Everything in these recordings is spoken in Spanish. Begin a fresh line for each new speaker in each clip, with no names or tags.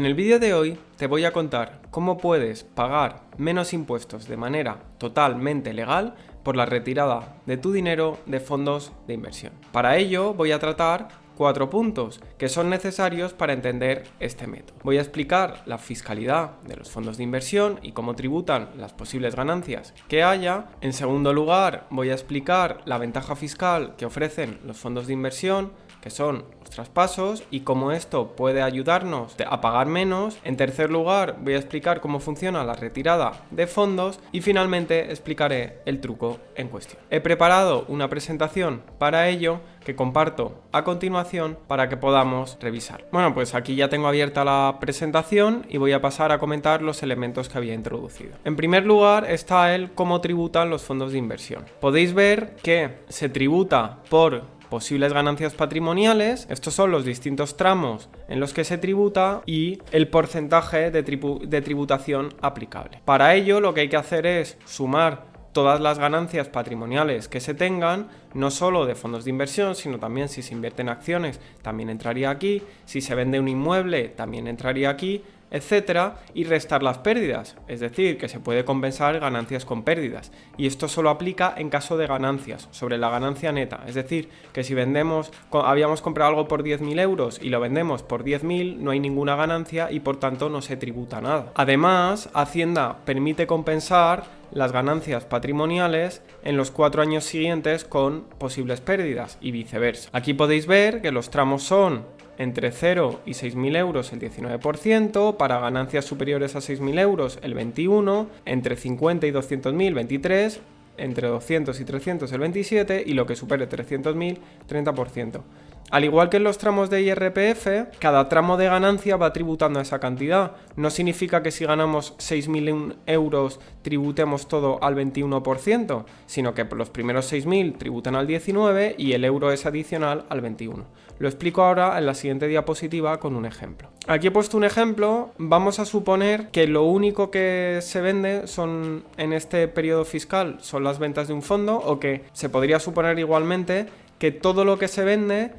En el vídeo de hoy te voy a contar cómo puedes pagar menos impuestos de manera totalmente legal por la retirada de tu dinero de fondos de inversión. Para ello voy a tratar 4 puntos que son necesarios para entender este método. Voy a explicar la fiscalidad de los fondos de inversión y cómo tributan las posibles ganancias que haya. En segundo lugar, voy a explicar la ventaja fiscal que ofrecen los fondos de inversión, que son los traspasos, y cómo esto puede ayudarnos a pagar menos. En tercer lugar, voy a explicar cómo funciona la retirada de fondos y finalmente explicaré el truco en cuestión. He preparado una presentación para ello que comparto a continuación para que podamos revisar. Bueno, pues aquí ya tengo abierta la presentación y voy a pasar a comentar los elementos que había introducido. En primer lugar está el cómo tributan los fondos de inversión. Podéis ver que se tributa por posibles ganancias patrimoniales. Estos son los distintos tramos en los que se tributa y el porcentaje de tributación aplicable. Para ello lo que hay que hacer es sumar todas las ganancias patrimoniales que se tengan, no solo de fondos de inversión, sino también si se invierte en acciones, también entraría aquí, si se vende un inmueble, también entraría aquí, etcétera, y restar las pérdidas, es decir, que se puede compensar ganancias con pérdidas, y esto solo aplica en caso de ganancias, sobre la ganancia neta, es decir, que si habíamos comprado algo por 10.000 euros y lo vendemos por 10.000, no hay ninguna ganancia y por tanto no se tributa nada. Además, Hacienda permite compensar las ganancias patrimoniales en los 4 años siguientes con posibles pérdidas y viceversa. Aquí podéis ver que los tramos son entre 0 y 6.000 euros el 19%, para ganancias superiores a 6.000 euros el 21%, entre 50 y 200.000 23%, entre 200 y 300 el 27% y lo que supere 300.000 30%. Al igual que en los tramos de IRPF, cada tramo de ganancia va tributando esa cantidad. No significa que si ganamos 6.000 euros tributemos todo al 21%, sino que los primeros 6.000 tributan al 19% y el euro es adicional al 21%. Lo explico ahora en la siguiente diapositiva con un ejemplo. Aquí he puesto un ejemplo. Vamos a suponer que lo único que se vende en este periodo fiscal son las ventas de un fondo, o que se podría suponer igualmente que todo lo que se vende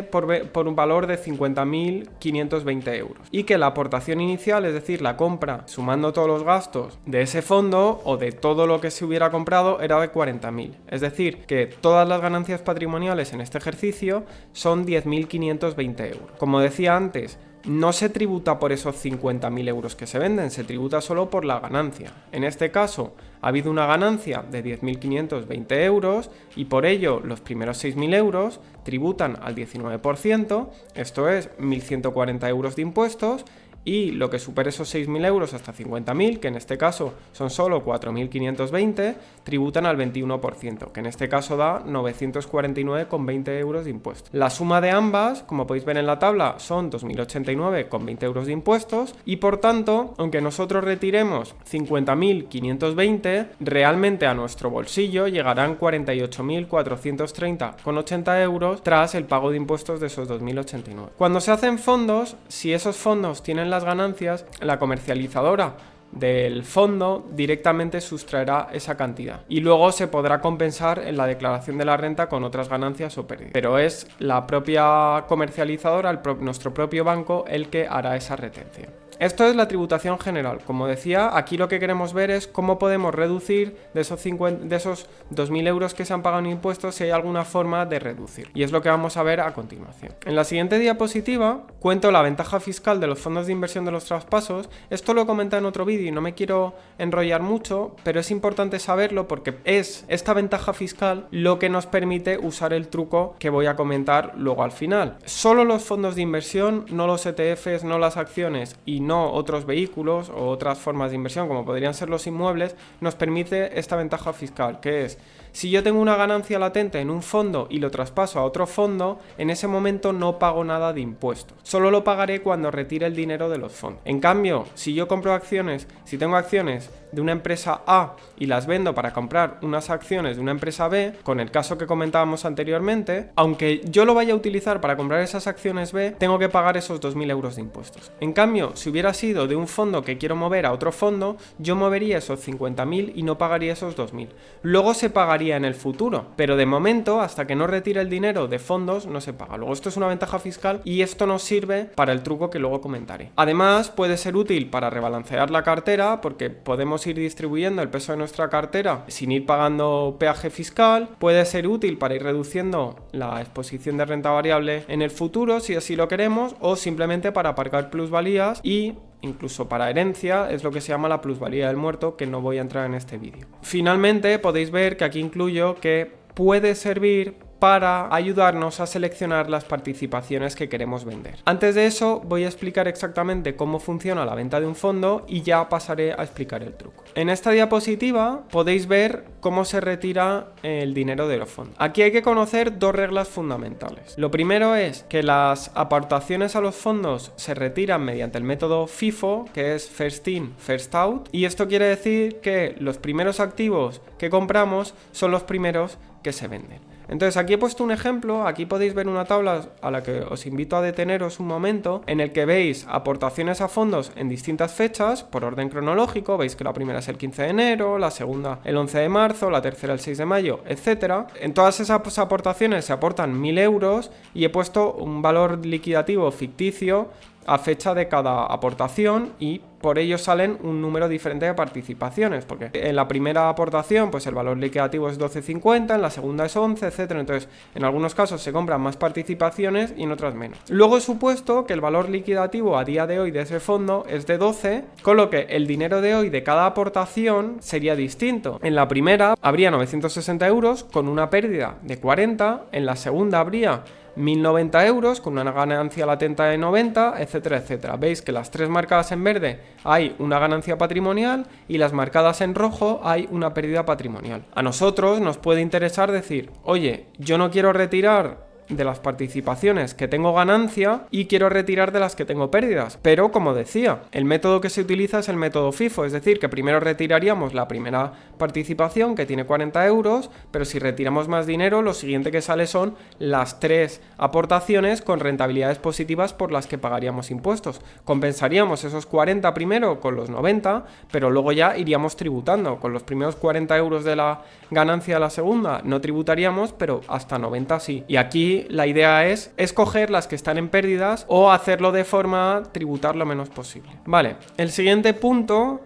por un valor de 50.520 euros y que la aportación inicial, es decir, la compra sumando todos los gastos de ese fondo o de todo lo que se hubiera comprado, era de 40.000. Es decir, que todas las ganancias patrimoniales en este ejercicio son 10.520 euros. Como decía antes, no se tributa por esos 50.000 euros que se venden, se tributa solo por la ganancia. En este caso, ha habido una ganancia de 10.520 euros y por ello los primeros 6.000 euros tributan al 19%, esto es 1.140 euros de impuestos, y lo que supere esos 6.000 euros hasta 50.000, que en este caso son solo 4.520, tributan al 21%, que en este caso da 949,20 euros de impuestos. La suma de ambas, como podéis ver en la tabla, son 2.089,20 euros de impuestos y por tanto, aunque nosotros retiremos 50.520, realmente a nuestro bolsillo llegarán 48.430,80 euros tras el pago de impuestos de esos 2.089. Cuando se hacen fondos, si esos fondos tienen las ganancias, la comercializadora del fondo directamente sustraerá esa cantidad y luego se podrá compensar en la declaración de la renta con otras ganancias o pérdidas, pero es la propia comercializadora, nuestro propio banco, el que hará esa retención. Esto es la tributación general. Como decía, aquí lo que queremos ver es cómo podemos reducir de esos 2.000 euros que se han pagado en impuestos, si hay alguna forma de reducir. Y es lo que vamos a ver a continuación. En la siguiente diapositiva cuento la ventaja fiscal de los fondos de inversión de los traspasos. Esto lo he comentado en otro vídeo y no me quiero enrollar mucho, pero es importante saberlo porque es esta ventaja fiscal lo que nos permite usar el truco que voy a comentar luego al final. Solo los fondos de inversión, no los ETFs, no las acciones y no otros vehículos o otras formas de inversión como podrían ser los inmuebles, nos permite esta ventaja fiscal, que es: si yo tengo una ganancia latente en un fondo y lo traspaso a otro fondo, en ese momento no pago nada de impuestos. Solo lo pagaré cuando retire el dinero de los fondos. En cambio, si yo compro acciones si tengo acciones de una empresa A y las vendo para comprar unas acciones de una empresa B, con el caso que comentábamos anteriormente, aunque yo lo vaya a utilizar para comprar esas acciones B, tengo que pagar esos 2.000 euros de impuestos. En cambio, si hubiera sido de un fondo que quiero mover a otro fondo, yo movería esos 50.000 y no pagaría esos 2.000. Luego se pagaría en el futuro, pero de momento, hasta que no retire el dinero de fondos, no se paga. Luego esto es una ventaja fiscal y esto nos sirve para el truco que luego comentaré. Además, puede ser útil para rebalancear la cartera, porque podemos ir distribuyendo el peso de nuestra cartera sin ir pagando peaje fiscal. Puede ser útil para ir reduciendo la exposición de renta variable en el futuro, si así lo queremos, o simplemente para aparcar plusvalías y incluso para herencia, es lo que se llama la plusvalía del muerto, que no voy a entrar en este vídeo. Finalmente, podéis ver que aquí incluyo que puede servir para ayudarnos a seleccionar las participaciones que queremos vender. Antes de eso, voy a explicar exactamente cómo funciona la venta de un fondo y ya pasaré a explicar el truco. En esta diapositiva podéis ver cómo se retira el dinero de los fondos. Aquí hay que conocer dos reglas fundamentales. Lo primero es que las aportaciones a los fondos se retiran mediante el método FIFO, que es First In, First Out, y esto quiere decir que los primeros activos que compramos son los primeros que se venden. Entonces aquí he puesto un ejemplo, aquí podéis ver una tabla a la que os invito a deteneros un momento, en el que veis aportaciones a fondos en distintas fechas, por orden cronológico, veis que la primera es el 15 de enero, la segunda el 11 de marzo, la tercera el 6 de mayo, etc. En todas esas aportaciones se aportan 1.000 euros y he puesto un valor liquidativo ficticio a fecha de cada aportación y por ello salen un número diferente de participaciones, porque en la primera aportación pues el valor liquidativo es 12,50, en la segunda es 11, etc. Entonces en algunos casos se compran más participaciones y en otras menos. Luego he supuesto que el valor liquidativo a día de hoy de ese fondo es de 12, con lo que el dinero de hoy de cada aportación sería distinto. En la primera habría 960 euros con una pérdida de 40, en la segunda habría 1.090 euros con una ganancia latente de 90, etcétera, etcétera. Veis que las tres marcadas en verde hay una ganancia patrimonial y las marcadas en rojo hay una pérdida patrimonial. A nosotros nos puede interesar decir, oye, yo no quiero retirar de las participaciones que tengo ganancia y quiero retirar de las que tengo pérdidas, pero como decía, el método que se utiliza es el método FIFO, es decir, que primero retiraríamos la primera participación que tiene 40 euros, pero si retiramos más dinero, lo siguiente que sale son las tres aportaciones con rentabilidades positivas por las que pagaríamos impuestos. Compensaríamos esos 40 primero con los 90, pero luego ya iríamos tributando. Con los primeros 40 euros de la ganancia de la segunda no tributaríamos, pero hasta 90 sí. Y aquí la idea es escoger las que están en pérdidas o hacerlo de forma tributar lo menos posible. Vale, el siguiente punto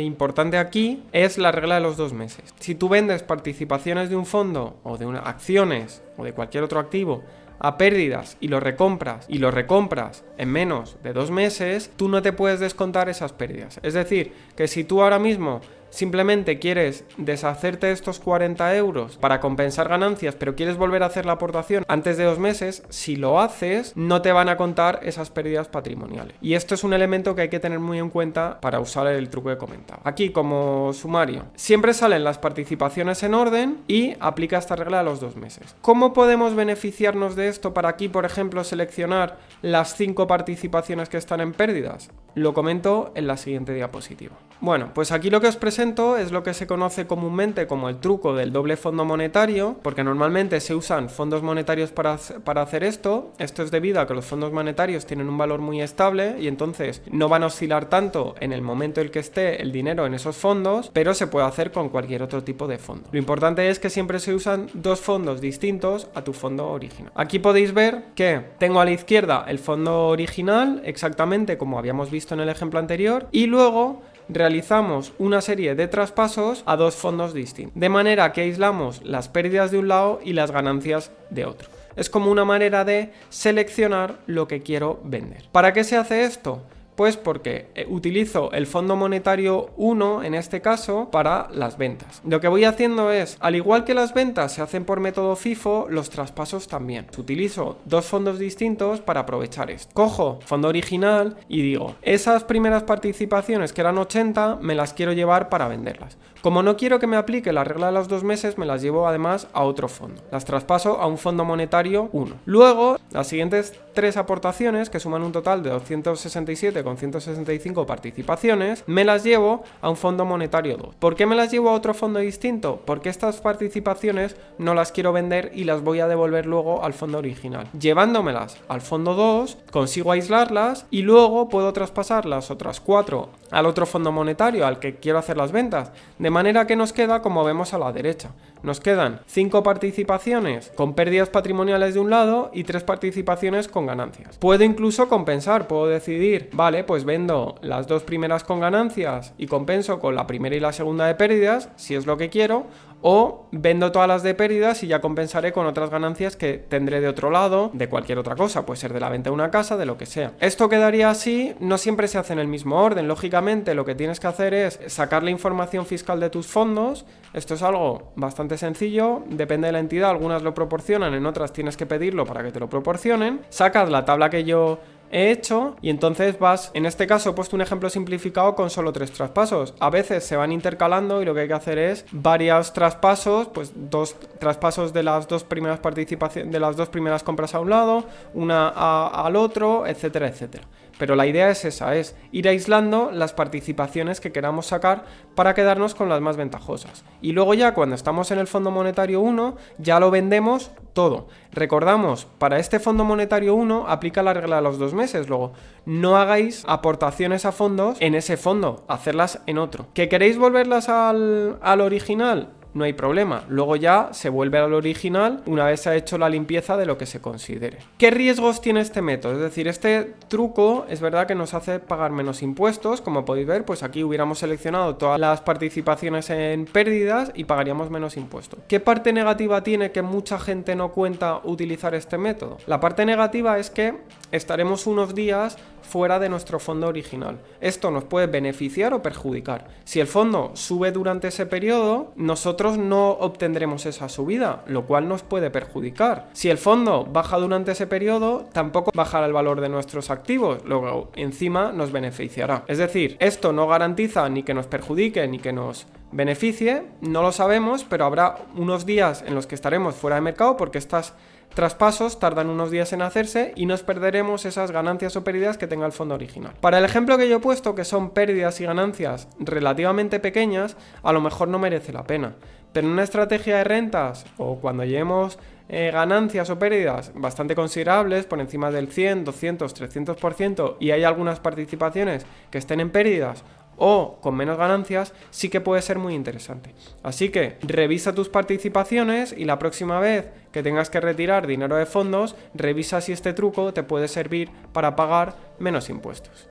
importante aquí es la regla de los 2 meses. Si tú vendes participaciones de un fondo o de acciones o de cualquier otro activo a pérdidas y lo recompras en menos de 2 meses, tú no te puedes descontar esas pérdidas. Es decir, que si tú ahora mismo simplemente quieres deshacerte de estos 40 euros para compensar ganancias, pero quieres volver a hacer la aportación antes de 2 meses, si lo haces, no te van a contar esas pérdidas patrimoniales. Y esto es un elemento que hay que tener muy en cuenta para usar el truco que he comentado. Aquí, como sumario, siempre salen las participaciones en orden y aplica esta regla de los 2 meses. ¿Cómo podemos beneficiarnos de esto para aquí, por ejemplo, seleccionar las 5 participaciones que están en pérdidas? Lo comento en la siguiente diapositiva. Bueno, pues aquí lo que os presento es lo que se conoce comúnmente como el truco del doble fondo monetario, porque normalmente se usan fondos monetarios para hacer esto. Esto es debido a que los fondos monetarios tienen un valor muy estable y entonces no van a oscilar tanto en el momento en el que esté el dinero en esos fondos, pero se puede hacer con cualquier otro tipo de fondo. Lo importante es que siempre se usan 2 fondos distintos a tu fondo original. Aquí podéis ver que tengo a la izquierda el fondo original, exactamente como habíamos visto en el ejemplo anterior, y luego realizamos una serie de traspasos a 2 fondos distintos, de manera que aislamos las pérdidas de un lado y las ganancias de otro. Es como una manera de seleccionar lo que quiero vender. ¿Para qué se hace esto? Pues porque utilizo el fondo monetario 1 en este caso para las ventas. Lo que voy haciendo es, al igual que las ventas se hacen por método FIFO, los traspasos también. Utilizo 2 fondos distintos para aprovechar esto. Cojo fondo original y digo, esas primeras participaciones que eran 80 me las quiero llevar para venderlas. Como no quiero que me aplique la regla de los 2 meses, me las llevo además a otro fondo. Las traspaso a un fondo monetario 1. Luego, las siguientes 3 aportaciones, que suman un total de 267 con 165 participaciones, me las llevo a un fondo monetario 2. ¿Por qué me las llevo a otro fondo distinto? Porque estas participaciones no las quiero vender y las voy a devolver luego al fondo original. Llevándomelas al fondo 2, consigo aislarlas y luego puedo traspasar las otras 4 al otro fondo monetario al que quiero hacer las ventas, de manera que nos queda, como vemos a la derecha, nos quedan 5 participaciones con pérdidas patrimoniales de un lado y 3 participaciones con ganancias. Puedo incluso compensar, puedo decidir, vale, pues vendo las 2 primeras con ganancias y compenso con la primera y la segunda de pérdidas, si es lo que quiero, o vendo todas las de pérdidas y ya compensaré con otras ganancias que tendré de otro lado, de cualquier otra cosa, puede ser de la venta de una casa, de lo que sea. Esto quedaría así, no siempre se hace en el mismo orden, lógicamente lo que tienes que hacer es sacar la información fiscal de tus fondos. Esto es algo bastante sencillo, depende de la entidad, algunas lo proporcionan, en otras tienes que pedirlo para que te lo proporcionen. Sacas la tabla que yo he hecho y entonces vas, en este caso he puesto un ejemplo simplificado con solo 3 traspasos. A veces se van intercalando y lo que hay que hacer es varios traspasos, pues 2 traspasos de las 2 primeras participaciones, de las 2 primeras compras a un lado, una al otro, etcétera, etcétera. Pero la idea es esa, es ir aislando las participaciones que queramos sacar para quedarnos con las más ventajosas. Y luego ya cuando estamos en el Fondo Monetario 1, ya lo vendemos todo. Recordamos, para este Fondo Monetario 1 aplica la regla de los 2 meses. Luego, no hagáis aportaciones a fondos en ese fondo, hacerlas en otro. ¿Que queréis volverlas al original? No hay problema, luego ya se vuelve al original una vez se ha hecho la limpieza de lo que se considere. ¿Qué riesgos tiene este método? Es decir, este truco es verdad que nos hace pagar menos impuestos, como podéis ver, pues aquí hubiéramos seleccionado todas las participaciones en pérdidas y pagaríamos menos impuestos. ¿Qué parte negativa tiene que mucha gente no cuenta utilizar este método? La parte negativa es que estaremos unos días fuera de nuestro fondo original. Esto nos puede beneficiar o perjudicar. Si el fondo sube durante ese periodo, nosotros no obtendremos esa subida, lo cual nos puede perjudicar. Si el fondo baja durante ese periodo, tampoco bajará el valor de nuestros activos, luego encima nos beneficiará. Es decir, esto no garantiza ni que nos perjudique ni que nos beneficie, no lo sabemos, pero habrá unos días en los que estaremos fuera de mercado porque estas traspasos tardan unos días en hacerse y nos perderemos esas ganancias o pérdidas que tenga el fondo original. Para el ejemplo que yo he puesto, que son pérdidas y ganancias relativamente pequeñas, a lo mejor no merece la pena. Pero en una estrategia de rentas o cuando llevemos ganancias o pérdidas bastante considerables, por encima del 100, 200, 300%, y hay algunas participaciones que estén en pérdidas o con menos ganancias, sí que puede ser muy interesante. Así que revisa tus participaciones y la próxima vez que tengas que retirar dinero de fondos, revisa si este truco te puede servir para pagar menos impuestos.